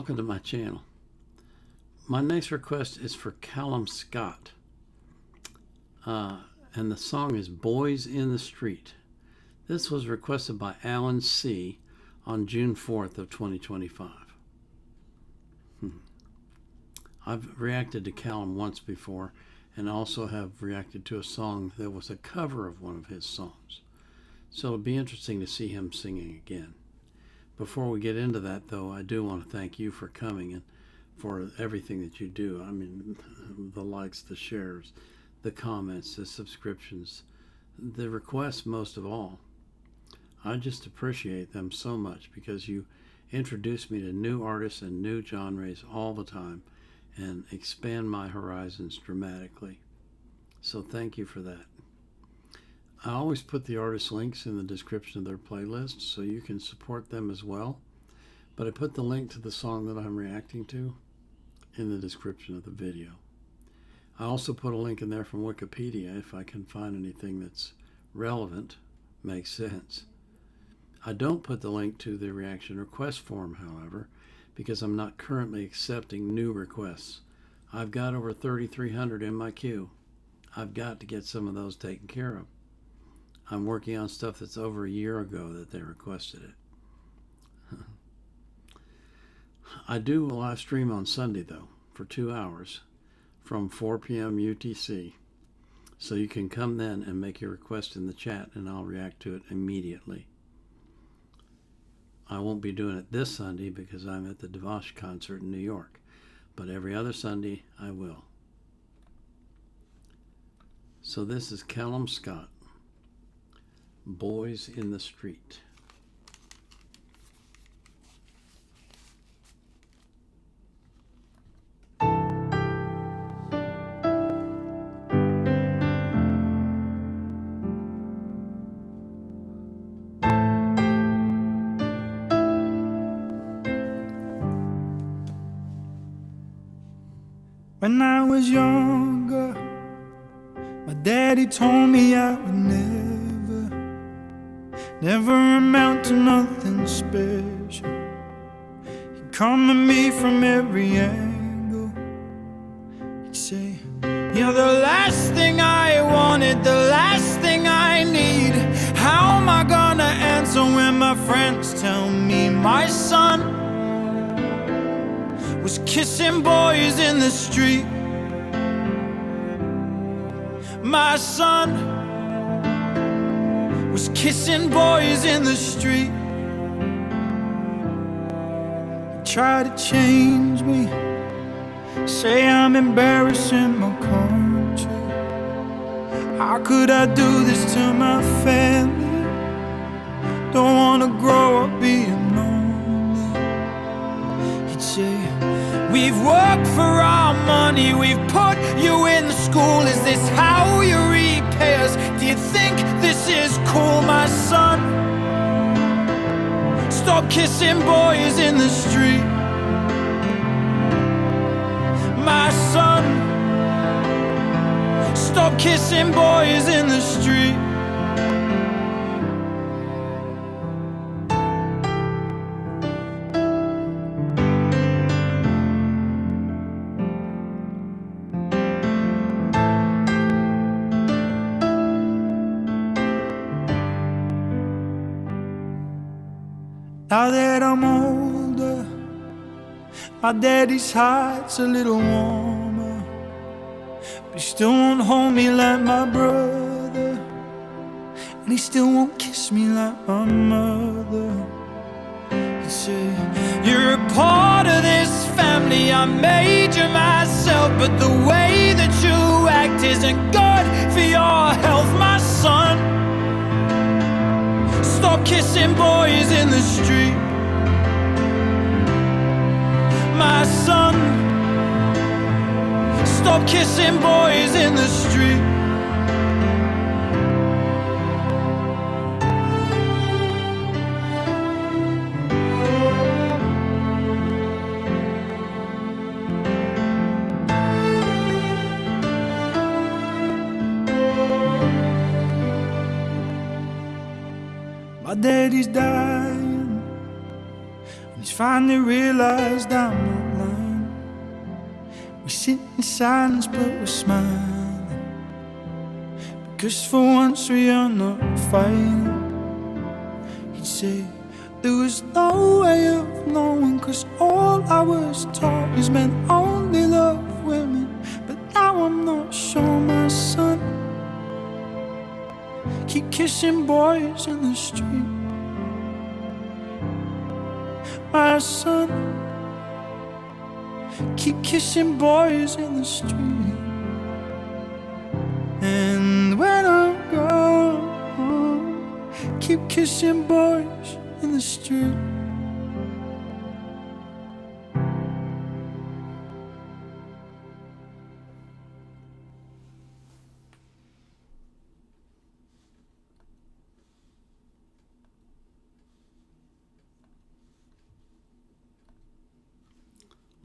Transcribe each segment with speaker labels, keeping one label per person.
Speaker 1: Welcome to my channel. My next request is for Callum Scott. And the song is Boys in the Street. This was requested by Alan C. on June 4th of 2025. I've reacted to Callum once before and also have reacted to a song that was a cover of one of his songs. So it'll be interesting to see him singing again. Before we get into that, though, I do want to thank you for coming and for everything that you do. I mean, the likes, the shares, the comments, the subscriptions, the requests most of all. I just appreciate them so much because you introduce me to new artists and new genres all the time and expand my horizons dramatically. So thank you for that. I always put the artist links in the description of their playlists so you can support them as well. But I put the link to the song that I'm reacting to in the description of the video. I also put a link in there from Wikipedia if I can find anything that's relevant, makes sense. I don't put the link to the reaction request form, however, because I'm not currently accepting new requests. I've got over 3,300 in my queue. I've got to get some of those taken care of. I'm working on stuff that's over a year ago that they requested it. I do a live stream on Sunday, though, for 2 hours from 4 p.m. UTC. So you can come then and make your request in the chat and I'll react to it immediately. I won't be doing it this Sunday because I'm at the Devash concert in New York, but every other Sunday I will. So this is Callum Scott, Boys in the Street.
Speaker 2: When I was younger, my daddy told me I would never amount to nothing special. He'd come at me from every angle. He'd say, you're the last thing I wanted, the last thing I need. How am I gonna answer when my friends tell me my son was kissing boys in the street? My son was kissing boys in the street. Try to change me, say I'm embarrassing my country. How could I do this to my family? Don't wanna grow up being lonely. He'd say, we've worked for our money, we've put you in school. Is this how you repay us? Do you think this is cool, my son? Stop kissing boys in the street. My son, stop kissing boys in the street. Now that I'm older, my daddy's heart's a little warmer, but he still won't hold me like my brother, and he still won't kiss me like my mother. He'd say, you're a part of this family, I made you myself, but the way that you act isn't good for your health, my son. Stop kissing boys in the street. My son, stop kissing boys in the street. My daddy's dying, He's finally realized I'm not lying. We sit in silence but we're smiling, because for once we are not fighting. He'd say there was no way of knowing, 'cause all I was taught is men only love women. But now I'm not sure, my son. Keep kissing boys in the street, my son. Keep kissing boys in the street. And when I'm gone, keep kissing boys in the street.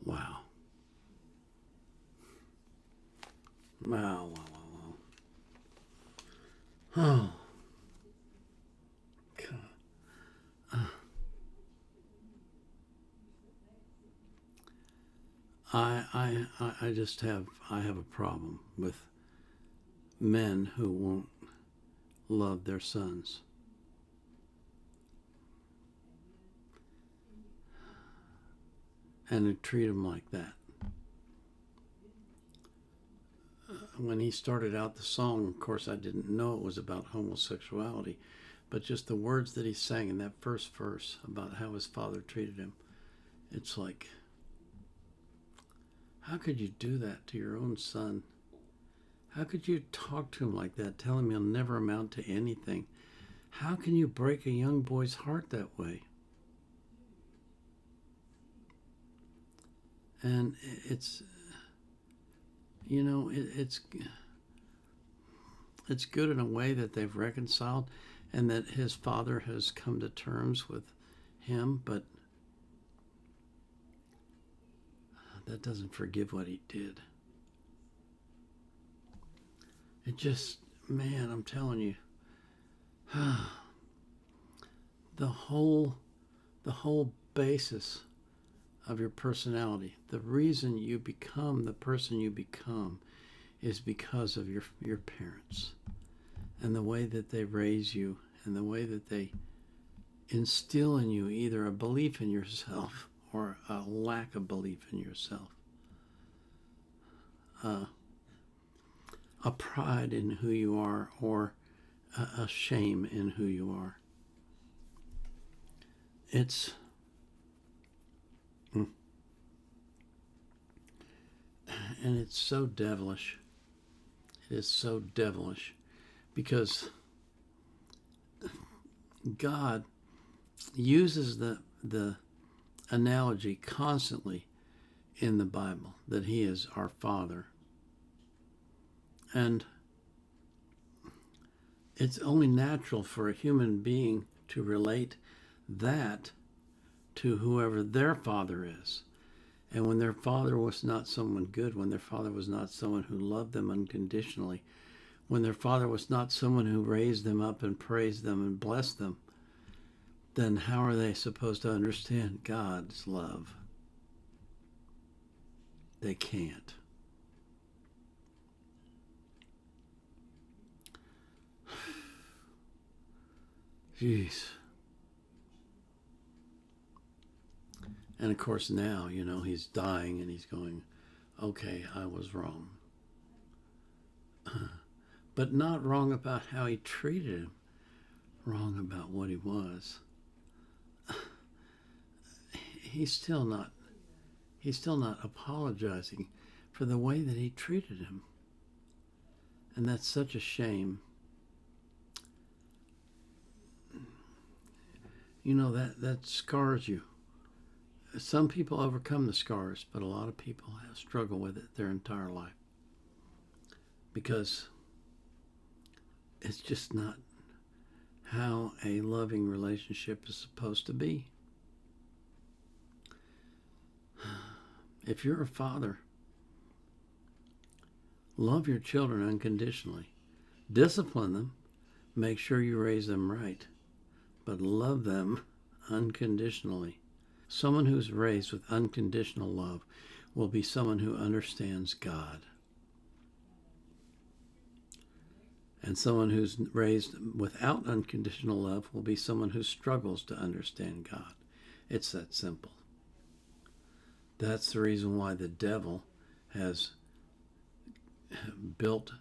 Speaker 1: Wow. Wow, wow, wow, wow. Oh. God. I just have a problem with men who won't love their sons. And who treat them like that. When he started out the song, of course, I didn't know it was about homosexuality, but just the words that he sang in that first verse about how his father treated him, it's like, how could you do that to your own son? How could you talk to him like that, tell him he'll never amount to anything? How can you break a young boy's heart that way? And it's, you know, it's good in a way that they've reconciled and that his father has come to terms with him, but that doesn't forgive what he did. It just, man, I'm telling you, the whole basis of your personality, the reason you become the person you become, is because of your parents and the way that they raise you and the way that they instill in you either a belief in yourself or a lack of belief in yourself, a pride in who you are or a shame in who you are. It's and it's so devilish. It is so devilish because God uses the analogy constantly in the Bible that he is our Father. And it's only natural for a human being to relate that to whoever their father is. And when their father was not someone good, when their father was not someone who loved them unconditionally, when their father was not someone who raised them up and praised them and blessed them, then how are they supposed to understand God's love? They can't. Jeez. And of course now, you know, he's dying and he's going, okay, I was wrong. But not wrong about how he treated him, wrong about what he was. He's still not apologizing for the way that he treated him. And that's such a shame. You know, that scars you. Some people overcome the scars, but a lot of people struggle with it their entire life because it's just not how a loving relationship is supposed to be. If you're a father, love your children unconditionally. Discipline them. Make sure you raise them right. But love them unconditionally. Someone who's raised with unconditional love will be someone who understands God. And someone who's raised without unconditional love will be someone who struggles to understand God. It's that simple. That's the reason why the devil has built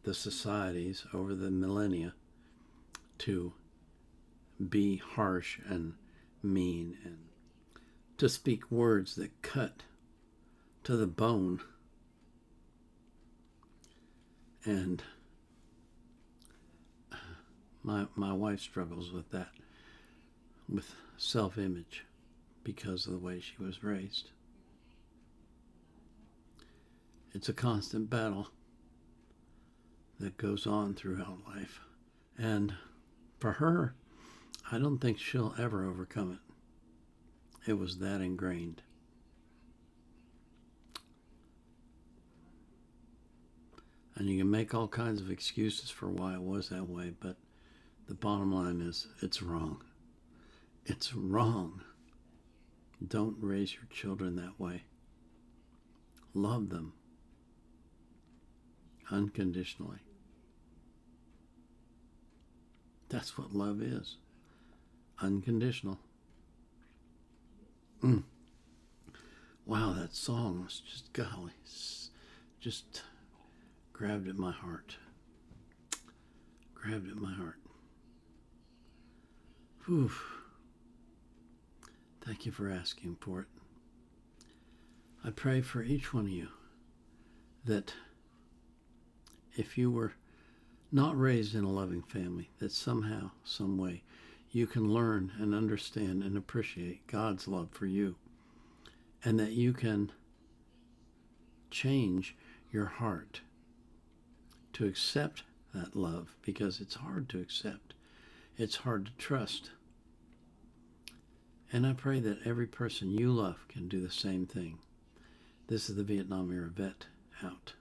Speaker 1: the societies over the millennia to be harsh and mean and to speak words that cut to the bone. And my wife struggles with that, with self-image, because of the way she was raised. It's a constant battle that goes on throughout life. And for her, I don't think she'll ever overcome it. It was that ingrained. And you can make all kinds of excuses for why it was that way, but the bottom line is it's wrong. It's wrong. Don't raise your children that way. Love them unconditionally. That's what love is. Unconditional. Wow, that song was just, golly, just grabbed at my heart. Grabbed at my heart. Whew. Thank you for asking for it. I pray for each one of you that if you were not raised in a loving family, that somehow, some way, you can learn and understand and appreciate God's love for you, and that you can change your heart to accept that love, because it's hard to accept. It's hard to trust. And I pray that every person you love can do the same thing. This is the Vietnam Era Vet out.